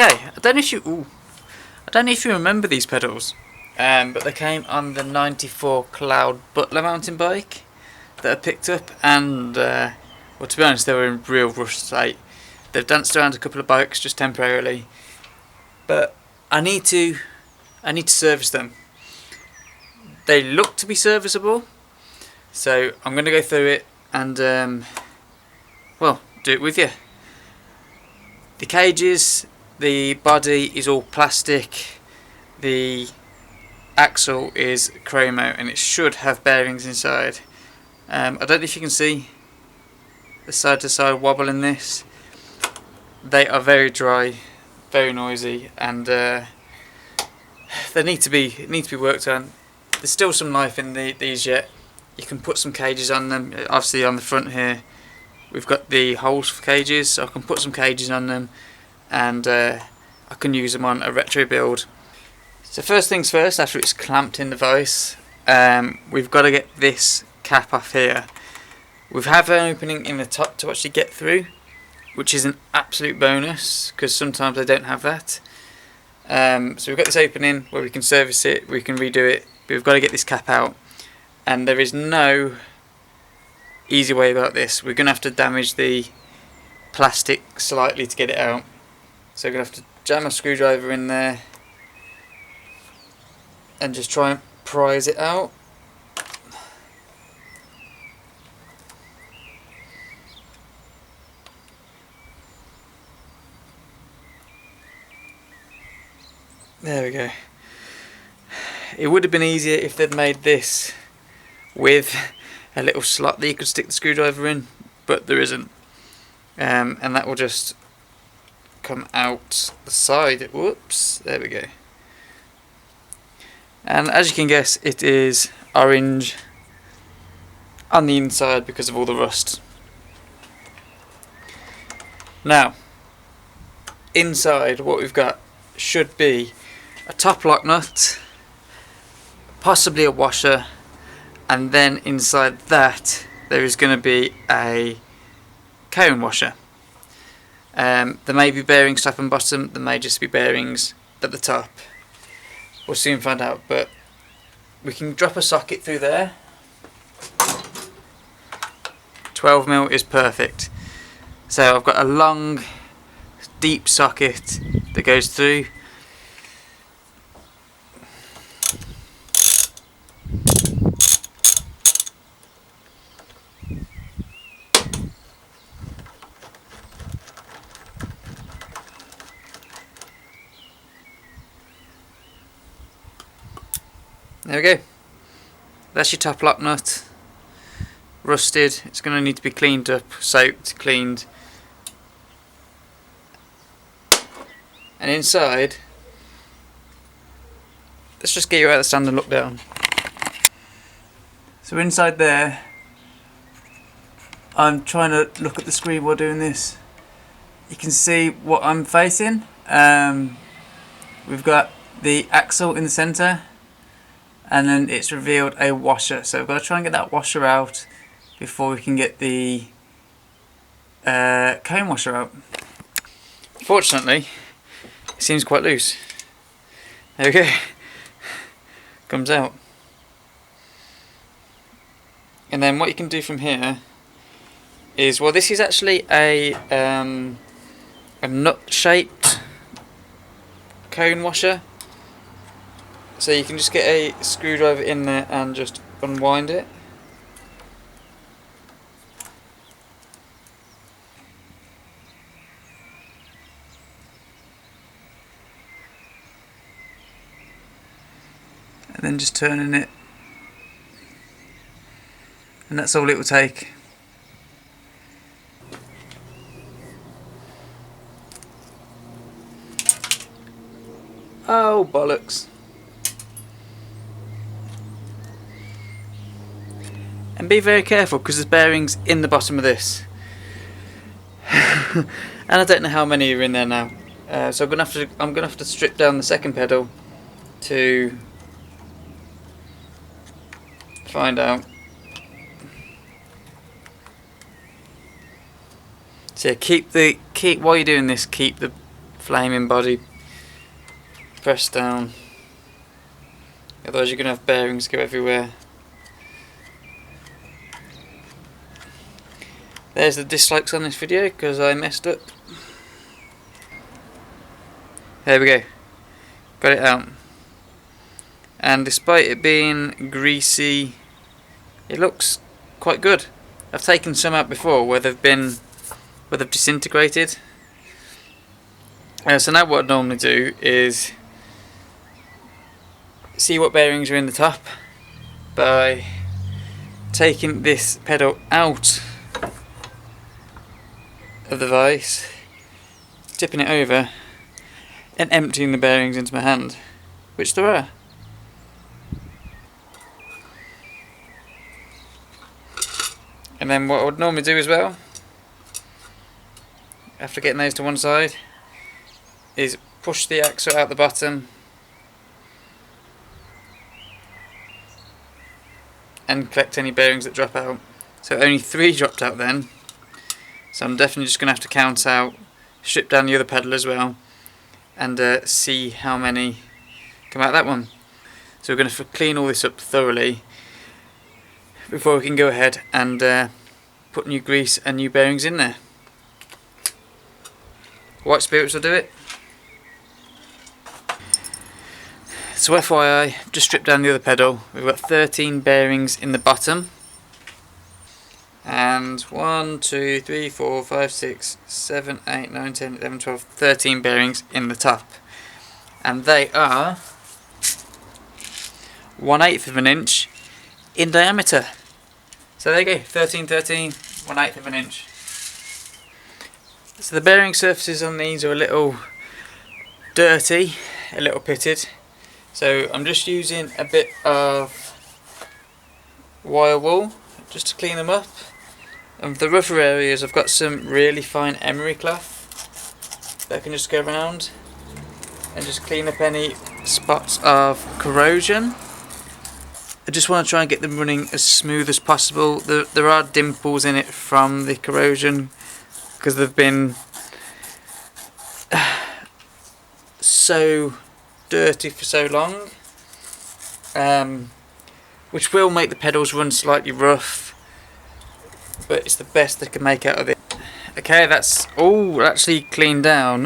Okay, I don't know if you remember these pedals, but they came on the '94 Claud Butler mountain bike that I picked up, and well, to be honest, they were in real rough state. They've danced around a couple of bikes just temporarily, but I need to service them. They look to be serviceable, so I'm going to go through it and well, do it with you. The cages, the body is all plastic, the axle is chromo, and it should have bearings inside. I don't know if you can see the side to side wobble in this. They are very dry, very noisy, and they need to be worked on. There's still some life in these yet. You can put some cages on them. Obviously on the front here we've got the holes for cages, so I can put some cages on them, and I can use them on a retro build. So first things first, after it's clamped in the vise, we've got to get this cap off here. We have an opening in the top to actually get through, which is an absolute bonus because sometimes I don't have that. So we've got this opening where we can service it, we can redo it, but we've got to get this cap out, and there is no easy way about this. We're going to have to damage the plastic slightly to get it out. So we're going to have to jam a screwdriver in there and just try and prise it out. There we go. It would have been easier if they'd made this with a little slot that you could stick the screwdriver in, but there isn't. And that will just come out the side. Whoops, there we go. And as you can guess, it is orange on the inside because of all the rust. Now, inside what we've got should be a top lock nut, possibly a washer, and then inside that there is going to be a cone washer. There may be bearings top and bottom, there may just be bearings at the top. We'll soon find out, but we can drop a socket through there. 12mm is perfect. So I've got a long, deep socket that goes through. There we go. That's your top lock nut. Rusted. It's going to need to be cleaned up, soaked, cleaned. And inside, let's just get you out of the stand and look down. So inside there, I'm trying to look at the screen while doing this. You can see what I'm facing. We've got the axle in the centre, and then it's revealed a washer. So we've got to try and get that washer out before we can get the cone washer out. Fortunately, it seems quite loose. There we go. Comes out. And then what you can do from here is, well, this is actually a nut-shaped cone washer. So you can just get a screwdriver in there and just unwind it. And then just turning it. And that's all it will take. Oh, bollocks. And be very careful because there's bearings in the bottom of this. And I don't know how many are in there now. So I'm gonna have to strip down the second pedal to find out. So yeah, keep while you're doing this, keep the flaming body pressed down. Otherwise you're going to have bearings go everywhere. There's the dislikes on this video because I messed up. There we go. Got it out. And despite it being greasy, it looks quite good. I've taken some out before where they've disintegrated. So now what I'd normally do is see what bearings are in the top by taking this pedal out of the vise, tipping it over and emptying the bearings into my hand, which there are. And then what I would normally do as well, after getting those to one side, is push the axle out the bottom and collect any bearings that drop out. So only 3 dropped out then, so I'm definitely just going to have to count out, strip down the other pedal as well, and see how many come out of that one. So we're going to clean all this up thoroughly before we can go ahead and put new grease and new bearings in there. White spirits will do it. So FYI, just stripped down the other pedal. We've got 13 bearings in the bottom, and 1, 2, 3, 4, 5, 6, 7, 8, 9, 10, 11, 12, 13 bearings in the top, and they are 1/8 of an inch in diameter. So there you go, 13, 13, 1/8 of an inch. So the bearing surfaces on these are a little dirty, a little pitted. So I'm just using a bit of wire wool just to clean them up. And for the rougher areas I've got some really fine emery cloth that I can just go around and just clean up any spots of corrosion. I just want to try and get them running as smooth as possible. There are dimples in it from the corrosion because they've been so dirty for so long, which will make the pedals run slightly rough, but it's the best they can make out of it. Okay, that's all actually cleaned down.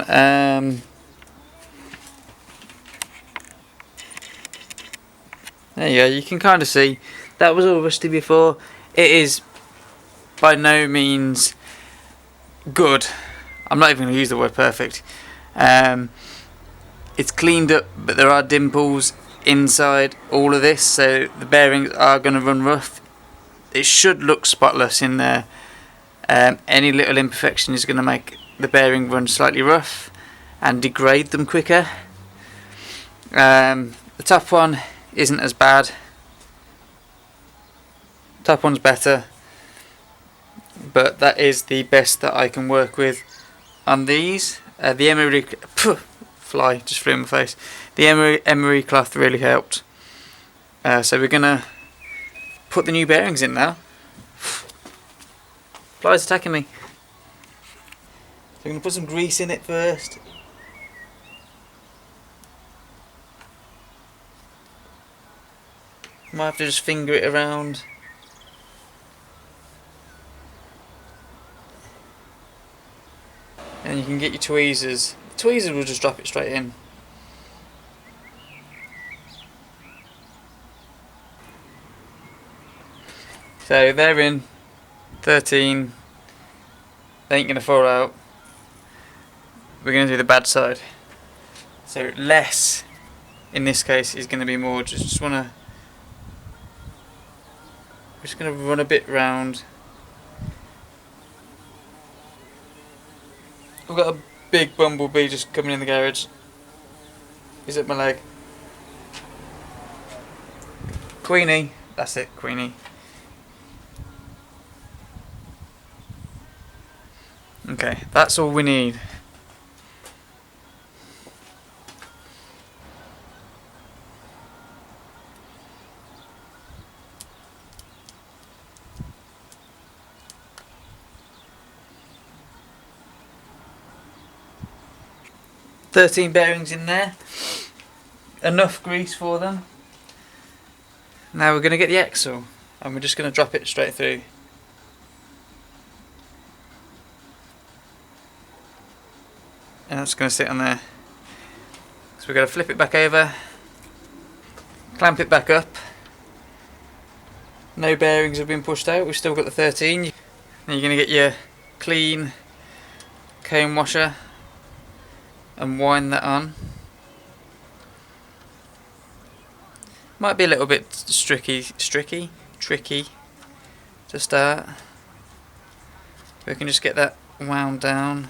There you go, you can kind of see that was all rusty before. It is by no means good. I'm not even going to use the word perfect. It's cleaned up, but there are dimples inside all of this, so the bearings are going to run rough. It should look spotless in there. Any little imperfection is going to make the bearing run slightly rough and degrade them quicker. The top one isn't as bad. Top one's better, but that is the best that I can work with on these. The emery fly just flew in my face. The emery cloth really helped. So we're gonna put the new bearings in now. Fly's attacking me. So we're gonna put some grease in it first. Might have to just finger it around. And you can get your tweezers. Tweezers will just drop it straight in. So they're in 13. They ain't gonna fall out. We're gonna do the bad side. So less in this case is gonna be more. We're just gonna run a bit round. I've got a big bumblebee just coming in the garage. He's at my leg. Queenie, that's it, Queenie. Okay, that's all we need. 13 bearings in there, enough grease for them. Now we're going to get the axle and we're just going to drop it straight through. And that's going to sit on there. So we're going to flip it back over, clamp it back up. No bearings have been pushed out, we've still got the 13. Then you're going to get your clean cone washer and wind that on. Might be a little bit tricky to start. We can just get that wound down.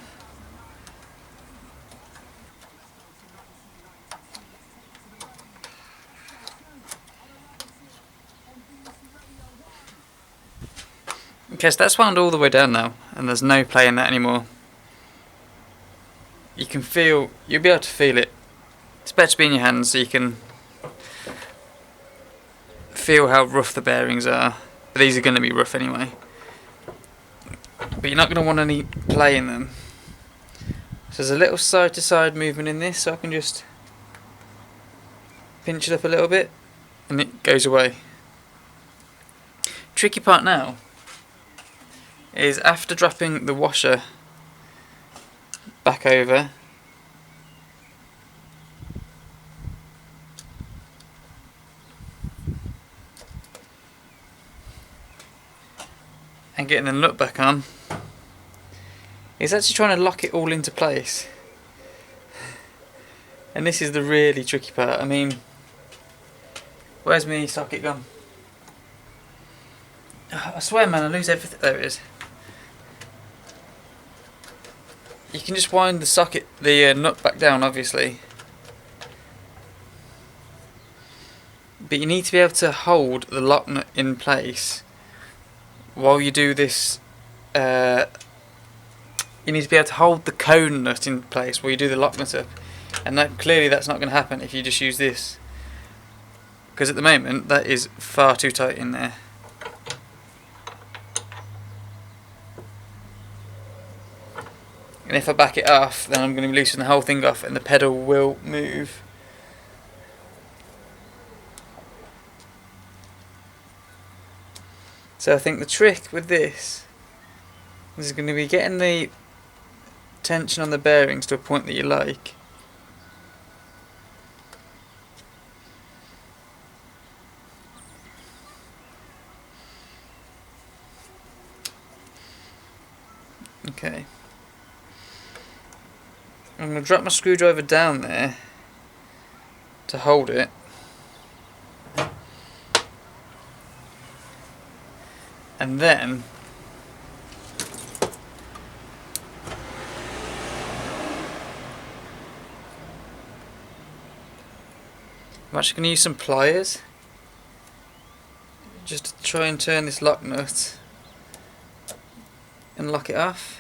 Okay, so that's wound all the way down now, and there's no play in that anymore. You can feel, you'll be able to feel it. It's better to be in your hands so you can feel how rough the bearings are. These are going to be rough anyway, but you're not going to want any play in them. So there's a little side to side movement in this, so I can just pinch it up a little bit and it goes away. Tricky part now is after dropping the washer back over, and getting the nut back on, is actually trying to lock it all into place. And this is the really tricky part. I mean, where's my socket gone? I swear, man, I lose everything. There it is. You can just wind the socket, the nut back down, obviously, but you need to be able to hold the lock nut in place while you do this. You need to be able to hold the cone nut in place while you do the lock nut up, and that, clearly that's not going to happen if you just use this, because at the moment that is far too tight in there. And if I back it off, then I'm going to loosen the whole thing off and the pedal will move. So I think the trick with this is going to be getting the tension on the bearings to a point that you like. Okay. I'm going to drop my screwdriver down there to hold it. And then I'm actually going to use some pliers just to try and turn this lock nut and lock it off.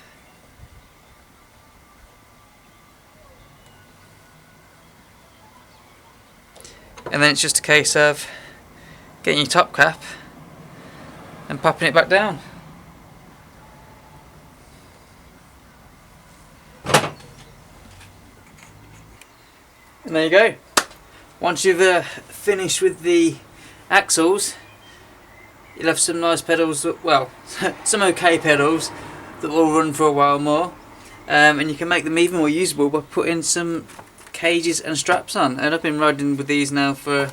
And then it's just a case of getting your top cap and popping it back down. And there you go. Once you've finished with the axles, you'll have some nice pedals, well, some okay pedals that will run for a while more, and you can make them even more usable by putting some cages and straps on. And I've been riding with these now for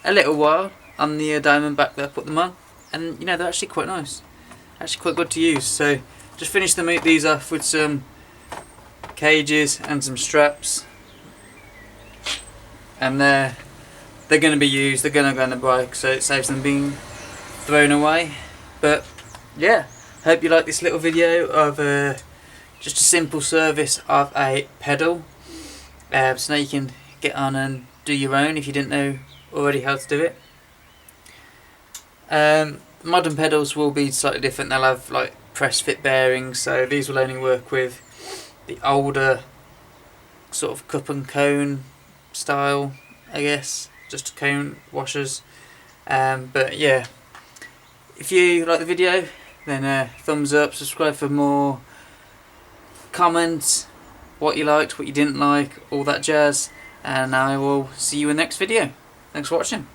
a little while on the Diamondback that I put them on, and you know, they're actually quite nice, actually quite good to use. So just finish these off with some cages and some straps, and they're going to be used, they're going to go on the bike, so it saves them being thrown away. But yeah, hope you like this little video of just a simple service of a pedal. So now you can get on and do your own if you didn't know already how to do it. Modern pedals will be slightly different. They'll have like press fit bearings, so these will only work with the older sort of cup and cone style, I guess, just cone washers. But yeah, if you like the video, then thumbs up, subscribe for more, comments, what you liked, what you didn't like, all that jazz, and I will see you in the next video. Thanks for watching.